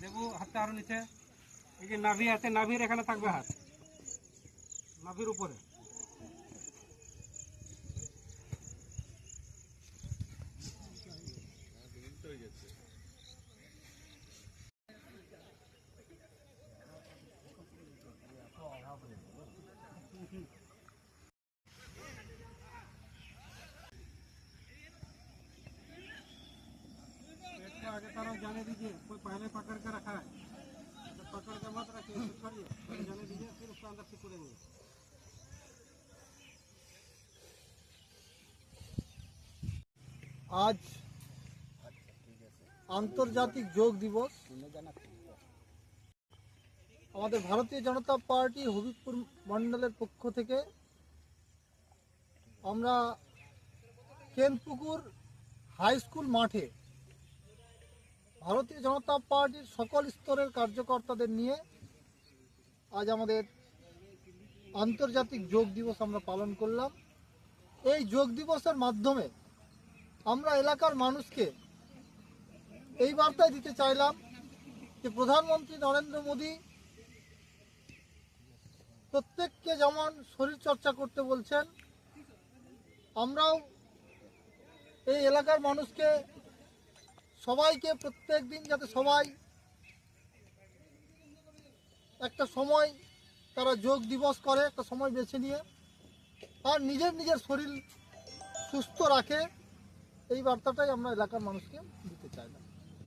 দেখো হাতটা আরো নিচে, এই যে নাভি আছে, নাভির এখানে থাকবে হাত, নাভির উপরে। आगे तरफ जाने दीजिए, कोई पहले पकड़ के रखा है तो पकड़ के मत रखिए, करिए जाने दीजिए, फिर उसको अंदर से करेंगे। आज আন্তর্জাতিক যোগ দিবস। আমাদের ভারতীয় জনতা পার্টি হবিবপুর মণ্ডলের পক্ষ থেকে আমরা কেনপুকুর হাই স্কুল মাঠে ভারতীয় জনতা পার্টির সকল স্তরের কার্যকর্তাদের নিয়ে আজ আমাদের আন্তর্জাতিক যোগ দিবস আমরা পালন করলাম। এই যোগ দিবসের মাধ্যমে আমরা এলাকার মানুষকে এই বার্তাই দিতে চাইলাম যে প্রধানমন্ত্রী নরেন্দ্র মোদী প্রত্যেককে যেমন শরীর চর্চা করতে বলছেন, আমরাও এই এলাকার মানুষকে সবাইকে প্রত্যেক দিন যাতে সবাই একটা সময় তারা যোগ দিবস করে, একটা সময় বেছে নিয়ে আর নিজের শরীর সুস্থ রাখে, এই বার্তাটাই আমরা এলাকার মানুষকে দিতে চাইলাম।